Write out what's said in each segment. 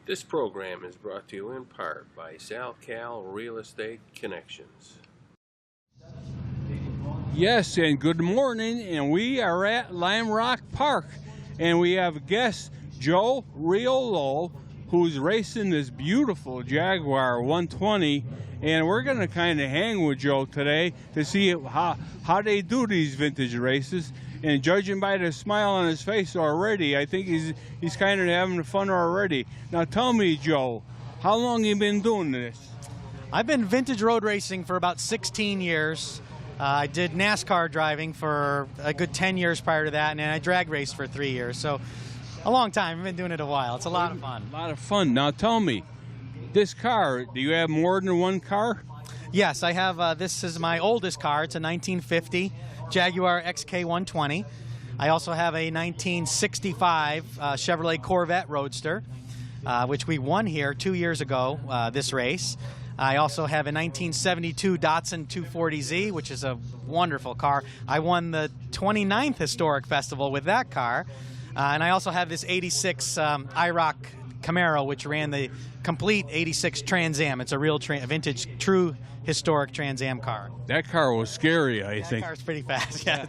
This program is brought to you in part by SalCal Real Estate Connections. Yes, and good morning, and we are at Lime Rock Park, and we have guest Joe Riolo, who's racing this beautiful Jaguar 120, and we're going to kind of hang with Joe today to see how they do these vintage races. And judging by the smile on his face already, I think he's kind of having fun already. Now tell me, Joe, how long you been doing this? I've been vintage road racing for about 16 years. I did NASCAR driving for a good 10 years prior to that, and then I drag raced for 3 years. So a long time. I've been doing it a while. It's a lot of fun. A lot of fun. Now tell me, this car, do you have more than one car? Yes, I have. This is my oldest car. It's a 1950 Jaguar XK120. I also have a 1965 Chevrolet Corvette Roadster, which we won here 2 years ago, this race. I also have a 1972 Datsun 240Z, which is a wonderful car. I won the 29th Historic Festival with that car. And I also have this 86 IROC Camaro, which ran the complete 86 Trans Am. It's a real vintage, true historic Trans Am car. That car was scary, I think. That car's pretty fast, yeah.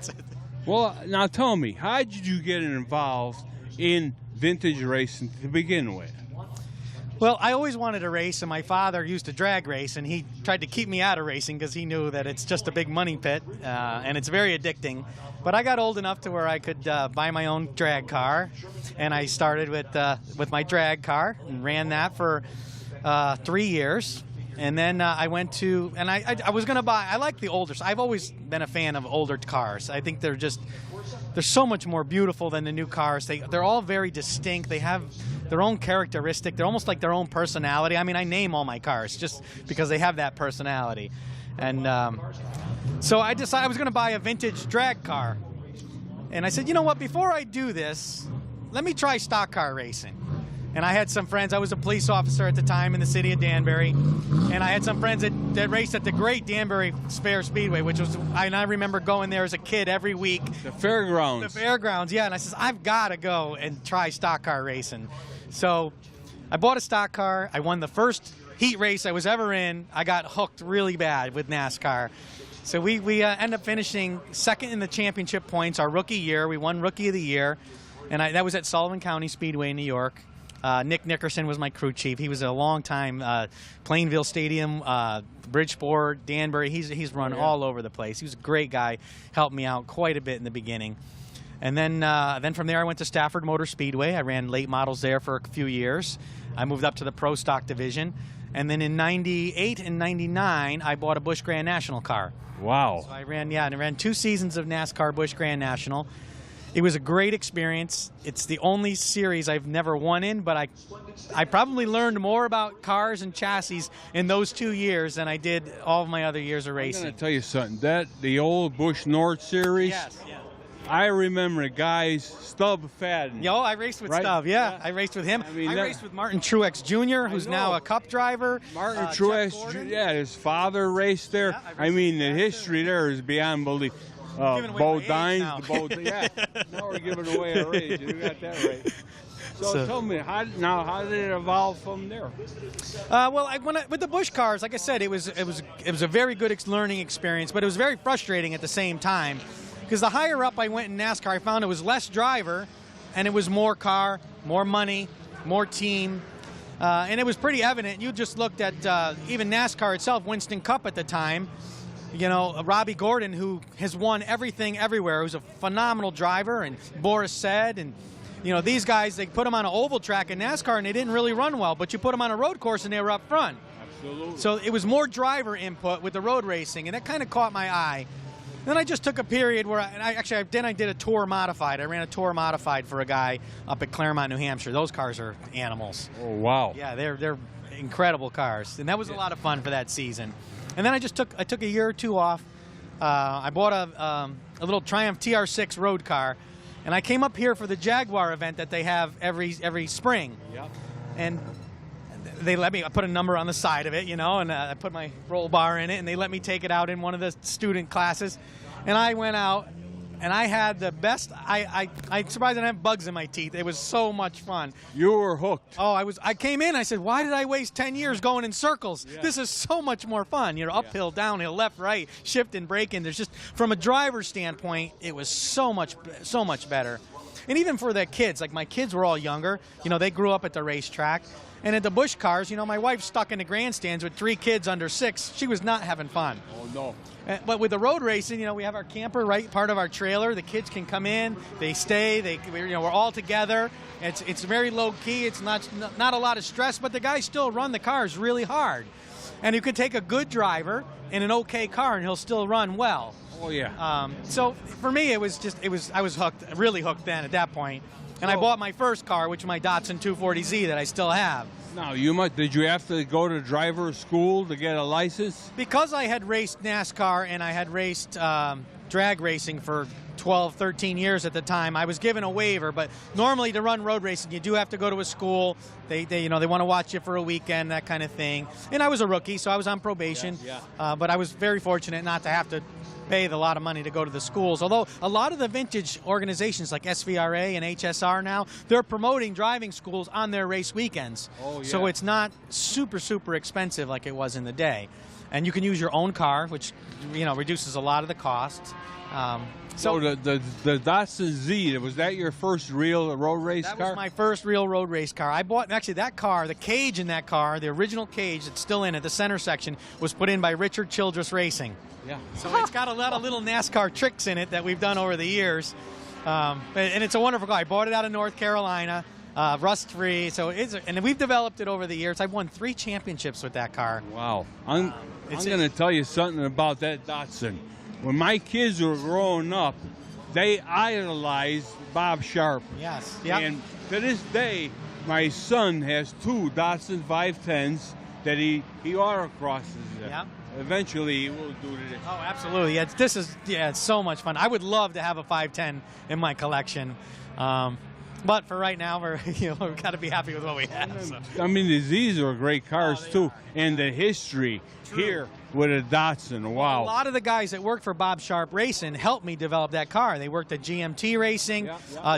Well, now tell me, how did you get involved in vintage racing to begin with? Well, I always wanted to race, and my father used to drag race, and he tried to keep me out of racing because he knew that it's just a big money pit, and it's very addicting. But I got old enough to where I could buy my own drag car, and I started with my drag car and ran that for 3 years. And then I went to, and I was going to buy, I like the older, I've always been a fan of older cars. I think they're so much more beautiful than the new cars. They're all very distinct. They have their own characteristic. They're almost like their own personality. I mean, I name all my cars just because they have that personality. And so I decided I was going to buy a vintage drag car. And I said, you know what, before I do this, let me try stock car racing. And I had some friends. I was a police officer at the time in the city of Danbury, and I had some friends that raced at the great Danbury Fair Speedway, which was, and I remember going there as a kid every week. The fairgrounds. The fairgrounds, yeah. And I said, I've got to go and try stock car racing. So I bought a stock car. I won the first heat race I was ever in. I got hooked really bad with NASCAR. So we ended up finishing second in the championship points our rookie year. We won Rookie of the Year, and that was at Sullivan County Speedway in New York. Nick Nickerson was my crew chief. He was a long-time Plainville Stadium, Bridgeport, Danbury. He's run all over the place. He was a great guy. Helped me out quite a bit in the beginning. And then from there I went to Stafford Motor Speedway. I ran late models there for a few years. I moved up to the Pro Stock division. And then in 98 and 99, I bought a Busch Grand National car. Wow. So I ran 2 seasons of NASCAR Busch Grand National. It was a great experience. It's the only series I've never won in, but I probably learned more about cars and chassis in those 2 years than I did all of my other years of racing. I'm going to tell you something. The old Busch North series, yes, yeah. I remember the guys, Stub Fadden. Yo, I raced with Stub, yeah. I raced with him. I raced with Martin Truex Jr., who's now a Cup driver. Martin Truex, yeah, his father raced there. Yeah, I mean, the history there is beyond belief. Bo Dines, yeah. Now we're giving away our age. You got that right. So tell me, how did it evolve from there? With the Busch cars, like I said, it was a very good learning experience, but it was very frustrating at the same time because the higher up I went in NASCAR, I found it was less driver, and it was more car, more money, more team. And it was pretty evident. You just looked at even NASCAR itself, Winston Cup at the time. You know, Robbie Gordon, who has won everything everywhere, who's a phenomenal driver, and Boris Said, and, you know, these guys, they put them on an oval track in NASCAR, and they didn't really run well, but you put them on a road course, and they were up front. Absolutely. So it was more driver input with the road racing, and that kind of caught my eye. Then I just took a period where I did a tour modified. I ran a tour modified for a guy up at Claremont, New Hampshire. Those cars are animals. Oh, wow. Yeah, they're incredible cars, and that was a lot of fun for that season. And then I took a year or two off. I bought a little Triumph TR6 road car, and I came up here for the Jaguar event that they have every spring. Yep. And they let me. I put a number on the side of it, you know, and I put my roll bar in it, and they let me take it out in one of the student classes. And I went out and I had the best. I'm surprised I didn't have bugs in my teeth. It was so much fun. You were hooked. Oh, I came in. I said, why did I waste 10 years going in circles? Yeah. This is so much more fun. You know, uphill, downhill, left, right, shifting, braking. There's just, from a driver's standpoint, it was so much better. And even for the kids, like my kids were all younger. You know, they grew up at the racetrack. And at the Busch cars, you know, my wife's stuck in the grandstands with 3 kids under 6. She was not having fun. Oh, no. But with the road racing, you know, we have our camper right part of our trailer. The kids can come in, they stay, we're all together. It's very low key. It's not a lot of stress, but the guys still run the cars really hard. And you could take a good driver in an okay car, and he'll still run well. Oh yeah. So for me, I was hooked, really hooked then at that point. And I bought my first car, which is my Datsun 240Z that I still have. Now, did you have to go to driver school to get a license? Because I had raced NASCAR and I had raced drag racing for 12, 13 years at the time, I was given a waiver. But normally to run road racing, you do have to go to a school. They want to watch you for a weekend, that kind of thing. And I was a rookie, so I was on probation. Yeah. But I was very fortunate not to have to pay a lot of money to go to the schools. Although a lot of the vintage organizations like SVRA and HSR now, they're promoting driving schools on their race weekends. Oh, yeah. So it's not super expensive like it was in the day. And you can use your own car, which, you know, reduces a lot of the costs. So the Datsun Z, was that your first real road race car? That was my first real road race car. I bought, actually, that car, the cage in that car, the original cage that's still in it, the center section, was put in by Richard Childress Racing. Yeah. So it's got a lot of little NASCAR tricks in it that we've done over the years. And it's a wonderful car. I bought it out of North Carolina, rust-free. So and we've developed it over the years. I've won 3 championships with that car. Wow. I'm going to tell you something about that Datsun. When my kids were growing up, they idolized Bob Sharp. Yes. Yep. And to this day, my son has 2 Datsun 510s that he autocrosses. Yep. Eventually, he will do this. Oh, absolutely. It's so much fun. I would love to have a 510 in my collection. But for right now, we've got to be happy with what we have. So. I mean, these are great cars, too. And the history here with a Datsun, wow. A lot of the guys that worked for Bob Sharp Racing helped me develop that car. They worked at GMT Racing,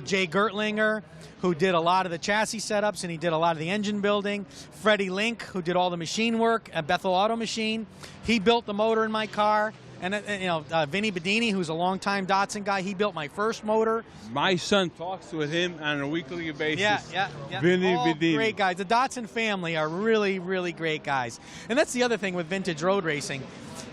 Jay Gertlinger, who did a lot of the chassis setups, and he did a lot of the engine building. Freddie Link, who did all the machine work at Bethel Auto Machine. He built the motor in my car. And Vinny Bedini, who's a longtime Datsun guy, he built my first motor. My son talks with him on a weekly basis. Yeah. Vinny all Bedini. Great guys. The Datsun family are really great guys. And that's the other thing with vintage road racing.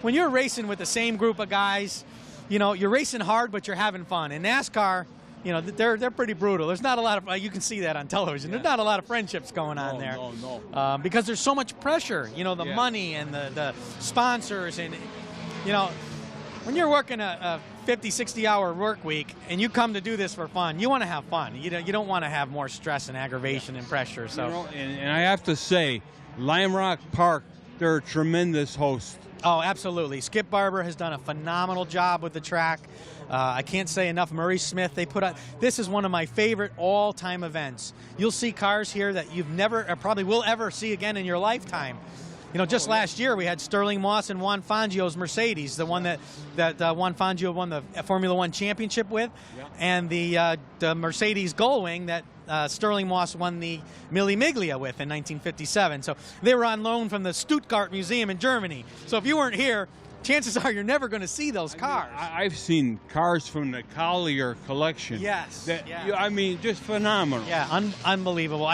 When you're racing with the same group of guys, you're racing hard, but you're having fun. In NASCAR, they're pretty brutal. There's not a lot of, you can see that on television. There's not a lot of friendships going on there. No. Because there's so much pressure, the money and the sponsors and, when you're working a 50, 60-hour work week and you come to do this for fun, you want to have fun. You don't want to have more stress and aggravation and pressure. So, and I have to say, Lime Rock Park, they're a tremendous host. Oh, absolutely. Skip Barber has done a phenomenal job with the track. I can't say enough. Murray Smith, this is one of my favorite all-time events. You'll see cars here that you've never, or probably will ever see again in your lifetime. Just last year we had Sterling Moss and Juan Fangio's Mercedes, the one that Juan Fangio won the Formula One championship with, and the Mercedes Gullwing that Sterling Moss won the Mille Miglia with in 1957. So they were on loan from the Stuttgart Museum in Germany. So if you weren't here, chances are you're never going to see those cars. I've seen cars from the Collier collection. Yes. Just phenomenal. Yeah, unbelievable.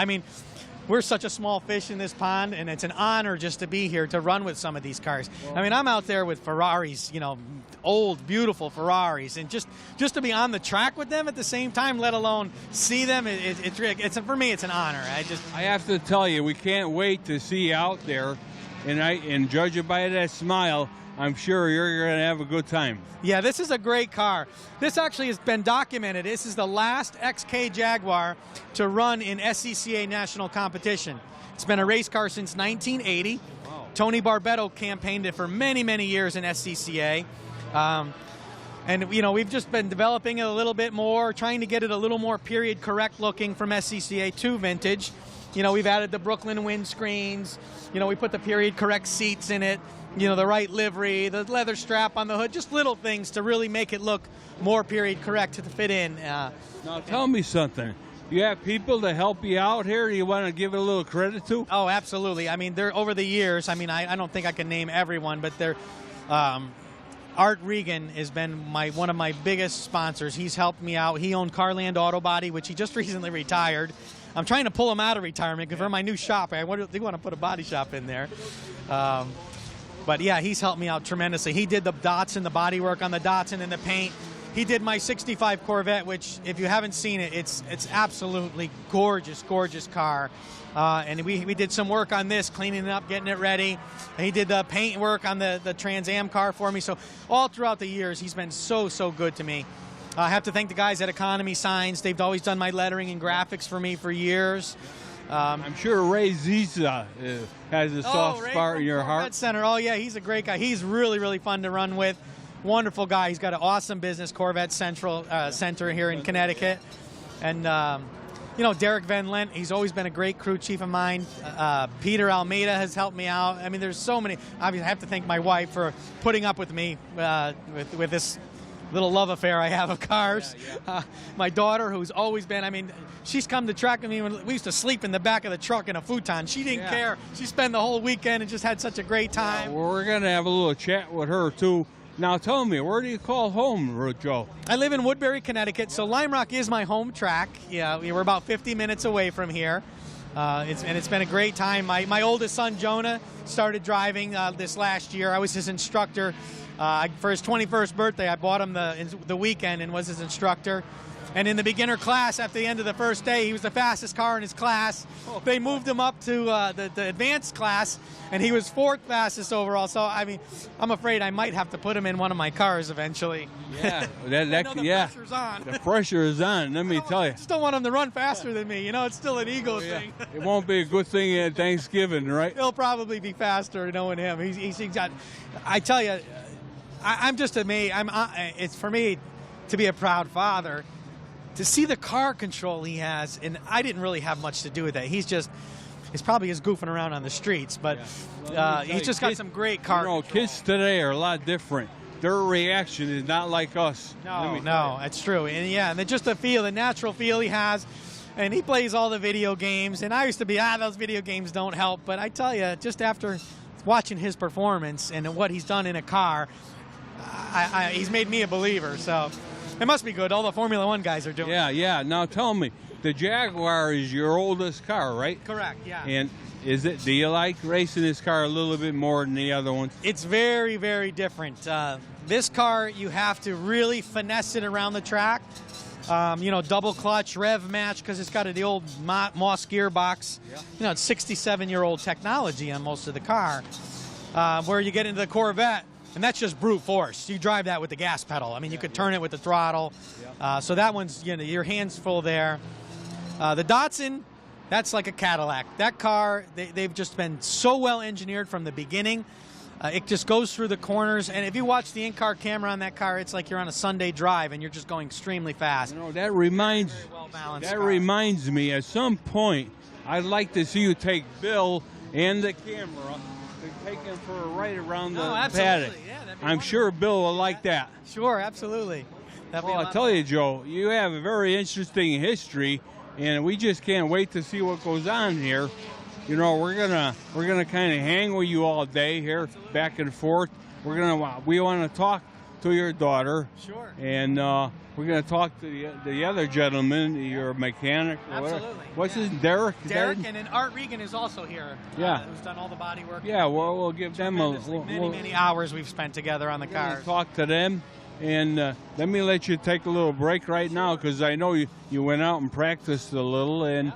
We're such a small fish in this pond, and it's an honor just to be here to run with some of these cars. I'm out there with Ferraris, old, beautiful Ferraris, and just to be on the track with them at the same time, let alone see them, it's for me, it's an honor. I have to tell you, we can't wait to see you out there, and judge it by that smile, I'm sure you're going to have a good time. Yeah, this is a great car. This actually has been documented. This is the last XK Jaguar to run in SCCA national competition. It's been a race car since 1980. Wow. Tony Barbetto campaigned it for many years in SCCA. And, we've just been developing it a little bit more, trying to get it a little more period correct looking from SCCA to vintage. We've added the Brooklyn windscreens. We put the period correct seats in it. you know, the right livery, the leather strap on the hood, just little things to really make it look more period correct to fit in. Now tell me something. You have people to help you out here? Do you want to give it a little credit to? Oh, absolutely. I mean, they're over the years. I mean, I don't think I can name everyone, but they're. Art Regan has been one of my biggest sponsors. He's helped me out. He owned Carland Auto Body, which he just recently retired. I'm trying to pull him out of retirement because for my new shop, they want to put a body shop in there. But yeah, he's helped me out tremendously. He did the Datsun, the body work on the Datsun and the paint. He did my 65 Corvette, which if you haven't seen it, it's absolutely gorgeous, gorgeous car. And we did some work on this, cleaning it up, getting it ready. He did the paint work on the Trans Am car for me. So all throughout the years, he's been so good to me. I have to thank the guys at Economy Signs. They've always done my lettering and graphics for me for years. I'm sure Ray Ziza has a soft spot in your heart. Center. Oh, yeah, he's a great guy. He's really fun to run with. Wonderful guy. He's got an awesome business, Corvette Center here in Connecticut. And, you know, Derek Van Lent, he's always been a great crew chief of mine. Peter Almeida has helped me out. I mean, there's so many. Obviously, I have to thank my wife for putting up with me with this little love affair I have of cars. Yeah. My daughter, who's always been, I mean, she's come to track with me when we used to sleep in the back of the truck in a futon. She didn't care. She spent the whole weekend and just had such a great time. Well, we're going to have a little chat with her, too. Now, tell me, where do you call home, Joe? I live in Woodbury, Connecticut, so Lime Rock is my home track. Yeah, we're about 50 minutes away from here. It's been a great time. My oldest son, Jonah, started driving this last year. I was his instructor. For his 21st birthday, I bought him the weekend and was his instructor. And in the beginner class, after the end of the first day, he was the fastest car in his class. They moved him up to the advanced class, and he was 4th fastest overall. So, I mean, I'm afraid I might have to put him in one of my cars eventually. Yeah, pressure's on. The pressure is on, let me tell you. I just don't want him to run faster than me. You know, it's still an ego thing. It won't be a good thing at Thanksgiving, right? He'll probably be faster knowing him. He's got, I tell you, I'm just amazed. It's for me to be a proud father. To see the car control he has, and I didn't really have much to do with that. He's probably just goofing around on the streets, but he's just got some great car control. Kids today are a lot different. Their reaction is not like us. No, it's true. And yeah, and just the natural feel he has, and he plays all the video games. And I used to be, those video games don't help. But I tell you, just after watching his performance and what he's done in a car, he's made me a believer. So. It must be good. All the Formula One guys are doing it. Yeah. Now tell me, the Jaguar is your oldest car, right? Correct, yeah. And do you like racing this car a little bit more than the other ones? It's very, very different. This car, you have to really finesse it around the track. You know, double clutch, rev match, because it's got the old Moss gearbox. Yeah. You know, it's 67-year-old technology on most of the car. Where you get into the Corvette, and that's just brute force. You drive that with the gas pedal. I mean, you could turn it with the throttle. So that one's, you know, your hands full there. The Datsun, that's like a Cadillac. That car, they've just been so well engineered from the beginning. It just goes through the corners. And if you watch the in-car camera on that car, it's like you're on a Sunday drive and you're just going extremely fast. You know, that reminds me, at some point, I'd like to see you take Bill and the camera and take him for a ride around the paddock. Yeah, I'm sure Bill will like that. Sure, absolutely. Well, I'll tell you, Joe, you have a very interesting history, and we just can't wait to see what goes on here. You know, we're gonna kind of hang with you all day here, back and forth. We want to talk to your daughter. Sure. And we're gonna talk to the other gentleman, your mechanic. Absolutely. What's his Derek? Derek, and then Art Regan is also here. Yeah. Who's done all the body work. Yeah. Well, we'll give them many hours we've spent together on the car. Talk to them. And let me let you take a little break right now, because I know you went out and practiced a little, and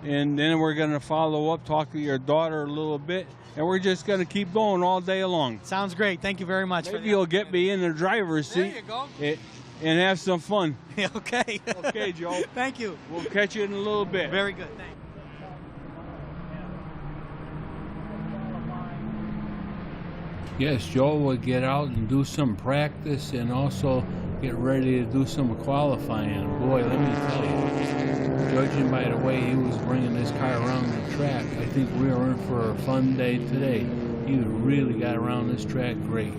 then we're going to follow up, talk to your daughter a little bit, and we're just going to keep going all day long. Sounds great. Thank you very much. Maybe you'll get me in the driver's seat. There you go. And have some fun. Okay. Okay, Joe. Thank you. We'll catch you in a little bit. Very good. Thanks. Yes, Joe will get out and do some practice and also get ready to do some qualifying. Boy, let me tell you, judging by the way he was bringing this car around the track, I think we are in for a fun day today. He really got around this track great.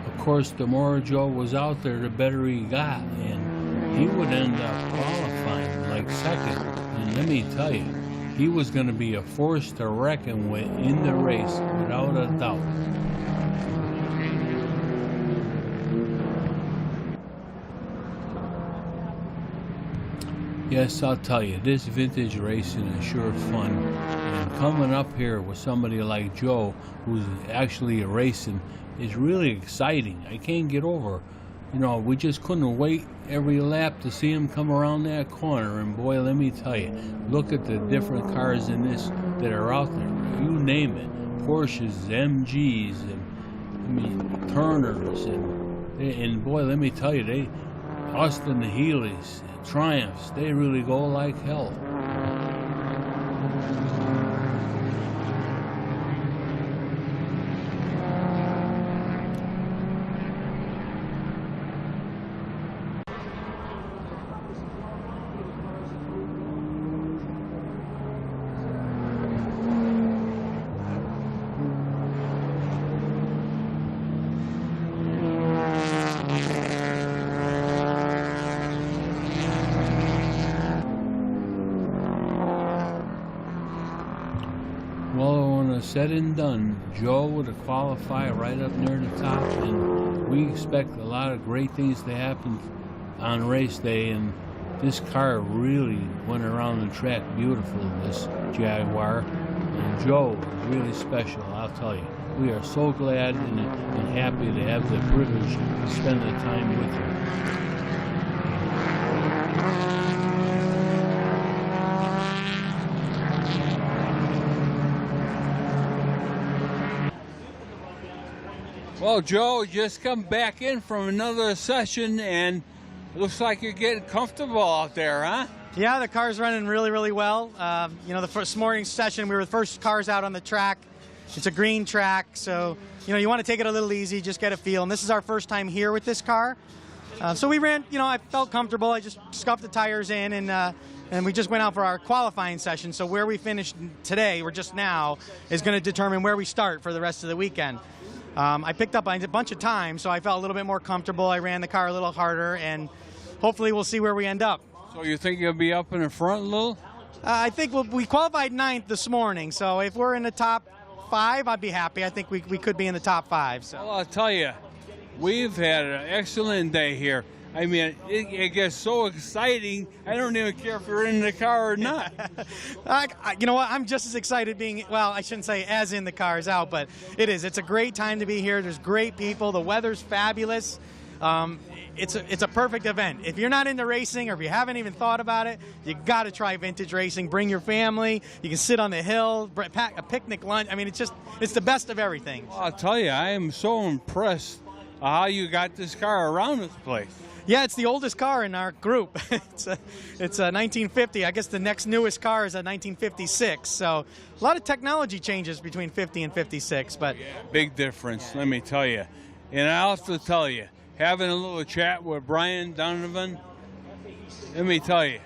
Of course, the more Joe was out there, the better he got, and he would end up qualifying like second. And let me tell you, he was going to be a force to reckon with in the race, without a doubt. Yes, I'll tell you, this vintage racing is sure fun. And coming up here with somebody like Joe, who's actually racing, is really exciting. I can't get over. You know, we just couldn't wait every lap to see him come around that corner. And boy, let me tell you, look at the different cars in this that are out there. You name it, Porsches, MGs, and Turners, and boy, let me tell you, Austin Healey's, Triumphs, they really go like hell. Well, when it's said and done, Joe would have qualified right up near the top, and we expect a lot of great things to happen on race day, and this car really went around the track beautiful, this Jaguar, and Joe was really special, I'll tell you. We are so glad and happy to have the privilege to spend the time with you. Well, Joe, just come back in from another session, and it looks like you're getting comfortable out there, huh? Yeah, the car's running really, really well. You know, the first morning session, we were the first cars out on the track. It's a green track, so, you know, you want to take it a little easy, just get a feel. And this is our first time here with this car. So we ran, you know, I felt comfortable. I just scuffed the tires in, and we just went out for our qualifying session. So where we finished today, or just now, is going to determine where we start for the rest of the weekend. I picked up a bunch of time, so I felt a little bit more comfortable. I ran the car a little harder, and hopefully we'll see where we end up. So you think you'll be up in the front a little? I think we qualified 9th this morning, so if we're in the top 5, I'd be happy. I think we could be in the top 5. So. Well, I'll tell you, we've had an excellent day here. I mean, it gets so exciting, I don't even care if you're in the car or not. You know what, I'm just as excited being, well, I shouldn't say as in the cars out, but it is. It's a great time to be here. There's great people. The weather's fabulous. It's a perfect event. If you're not into racing, or if you haven't even thought about it, you got to try vintage racing. Bring your family. You can sit on the hill, pack a picnic lunch. I mean, it's the best of everything. Well, I'll tell you, I am so impressed how you got this car around this place. Yeah, it's the oldest car in our group. It's a 1950. I guess the next newest car is a 1956. So a lot of technology changes between 50 and 56. But yeah, big difference, let me tell you. And I also tell you, having a little chat with Brian Donovan, let me tell you,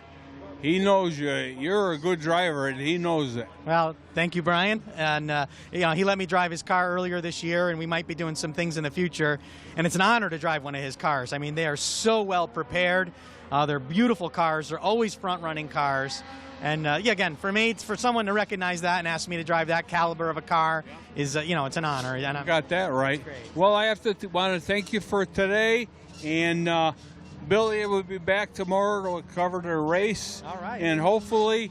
he knows you. You're a good driver, and he knows it. Well, thank you, Brian. And you know, he let me drive his car earlier this year, and we might be doing some things in the future. And it's an honor to drive one of his cars. I mean, they are so well prepared. They're beautiful cars. They're always front-running cars. And yeah, again, for me, for someone to recognize that and ask me to drive that caliber of a car is, you know, it's an honor. And you got that right. Well, I have to want to thank you for today, and Billy will be back tomorrow to cover the race. All right. And hopefully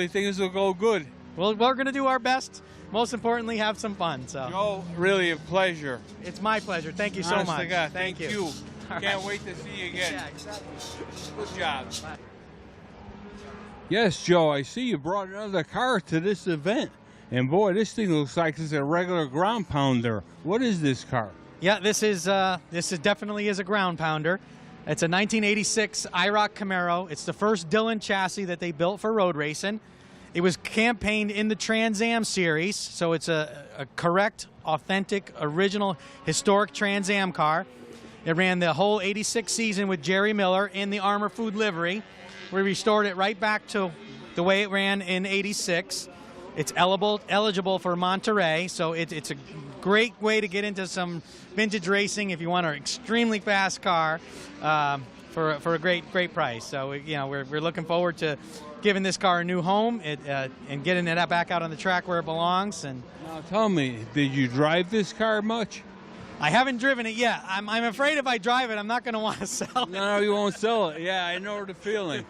things will go good. Well, we're going to do our best. Most importantly, have some fun. So. Joe, really a pleasure. It's my pleasure. Thank you so Honest much. to God, thank you. Can't right. wait to see you again. Yeah, exactly. Good job. Bye. Yes, Joe, I see you brought another car to this event. And boy, this thing looks like it's a regular ground pounder. What is this car? Yeah, this definitely is a ground pounder. It's a 1986 IROC Camaro. It's the first Dillon chassis that they built for road racing. It was campaigned in the Trans Am series, so it's a correct, authentic, original, historic Trans Am car. It ran the whole 86 season with Jerry Miller in the Armor Food livery. We restored it right back to the way it ran in 86. It's eligible for Monterey, so it's a great way to get into some vintage racing if you want an extremely fast car for a great price. So we're looking forward to giving this car a new home and getting it back out on the track where it belongs. And now tell me, did you drive this car much? I haven't driven it yet. I'm afraid if I drive it, I'm not going to want to sell it. No, you won't sell it. Yeah, I know the feeling.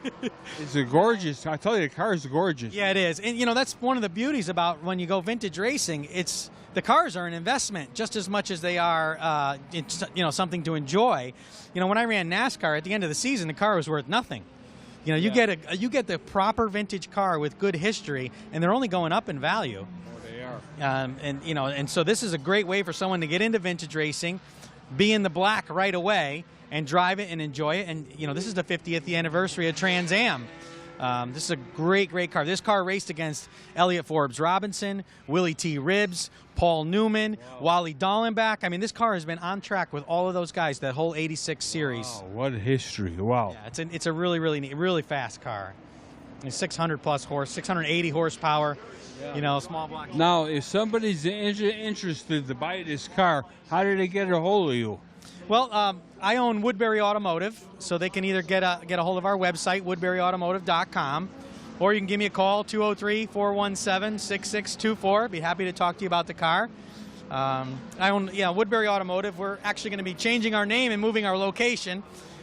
It's a gorgeous. I tell you, the car is gorgeous. Yeah, it is. And that's one of the beauties about when you go vintage racing. The cars are an investment just as much as they are, something to enjoy. When I ran NASCAR at the end of the season, the car was worth nothing. You get the proper vintage car with good history, and they're only going up in value. And so this is a great way for someone to get into vintage racing, be in the black right away, and drive it and enjoy it. And this is the 50th anniversary of Trans Am. This is a great car. This car raced against Elliott Forbes Robinson, Willie T. Ribbs, Paul Newman, Wally Dallenbach. I mean, this car has been on track with all of those guys that whole 86 series. Wow, what a history! Wow. Yeah, it's a really neat, really fast car. It's 600 plus horse, 680 horsepower. Small block. Now, if somebody's interested to buy this car, how do they get a hold of you? Well, I own Woodbury Automotive, so they can either get a hold of our website, woodburyautomotive.com, or you can give me a call, 203-417-6624. I'd be happy to talk to you about the car. I own Woodbury Automotive. We're actually going to be changing our name and moving our location.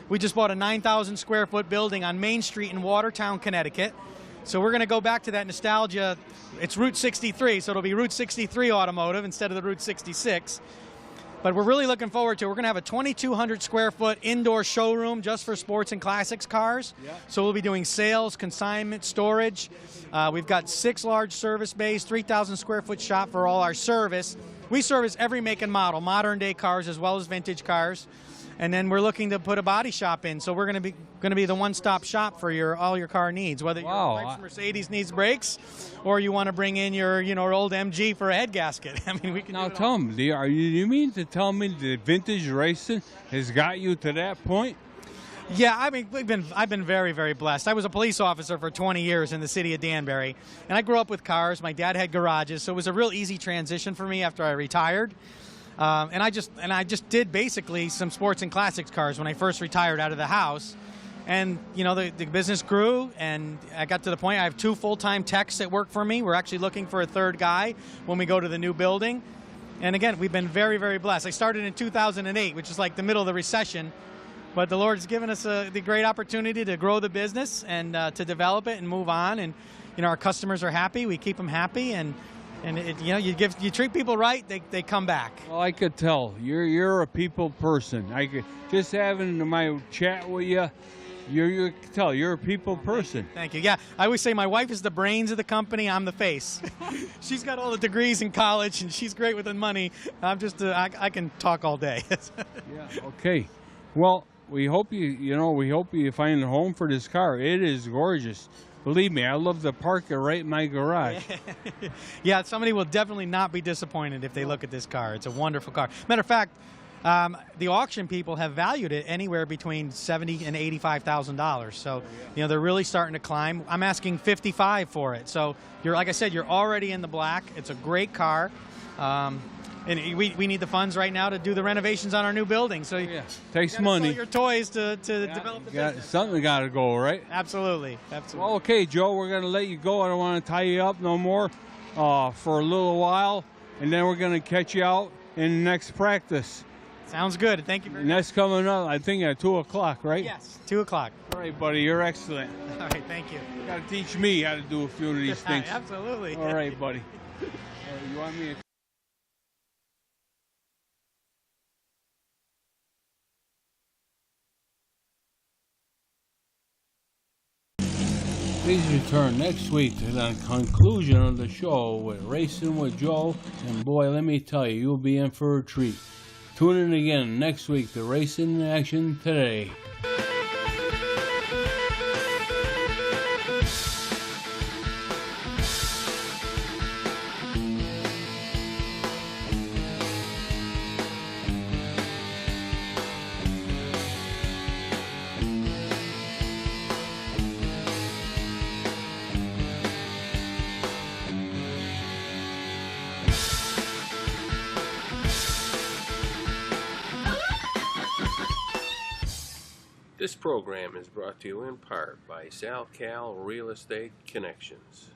We just bought a 9,000 square foot building on Main Street in Watertown, Connecticut. So we're going to go back to that nostalgia. It's Route 63, so it'll be Route 63 Automotive instead of the Route 66. But we're really looking forward to it. We're going to have a 2,200 square foot indoor showroom just for sports and classics cars. Yeah. So we'll be doing sales, consignment, storage. We've got 6 large service bays, 3,000 square foot shop for all our service. We service every make and model, modern day cars as well as vintage cars. And then we're looking to put a body shop in, so we're going to be the one-stop shop for all your car needs. Whether your wife's Mercedes needs brakes, or you want to bring in your old MG for a head gasket. I mean, we can. Now tell me, you mean to tell me that vintage racing has got you to that point? Yeah, I mean, I've been very blessed. I was a police officer for 20 years in the city of Danbury, and I grew up with cars. My dad had garages, so it was a real easy transition for me after I retired. And I just did basically some sports and classics cars when I first retired out of the house. And, the business grew, and I got to the point I have 2 full-time techs that work for me. We're actually looking for a 3rd guy when we go to the new building. And again, we've been very blessed. I started in 2008, which is like the middle of the recession. But the Lord's given us the great opportunity to grow the business and to develop it and move on. And, our customers are happy. We keep them happy. And you treat people right, they come back. Well, I could tell you're a people person. I could just having my chat with you. You could tell you're a people person. Thank you. Yeah, I always say my wife is the brains of the company. I'm the face. She's got all the degrees in college, and she's great with the money. I'm just I can talk all day. Yeah. Okay. Well, we hope you find a home for this car. It is gorgeous. Believe me, I love to park it right in my garage. Yeah, somebody will definitely not be disappointed if they look at this car. It's a wonderful car. Matter of fact, the auction people have valued it anywhere between $70,000 and $85,000. So, they're really starting to climb. I'm asking $55,000 for it. So, like I said, you're already in the black. It's a great car. And we need the funds right now to do the renovations on our new building. So takes money. Sell your toys to develop the business. Something got to go, right? Absolutely. Well, okay, Joe, we're going to let you go. I don't want to tie you up no more for a little while, and then we're going to catch you out in the next practice. Sounds good. Thank you very much. And that's coming up, I think, at 2 o'clock, right? Yes, 2 o'clock. All right, buddy, you're excellent. All right, thank you. You got to teach me how to do a few of these things. Absolutely. All right, buddy. You want me to... Please return next week to the conclusion of the show with Racing with Joe, and boy, let me tell you, you'll be in for a treat. Tune in again next week to Racing in Action Today. This program is brought to you in part by SalCal Real Estate Connections.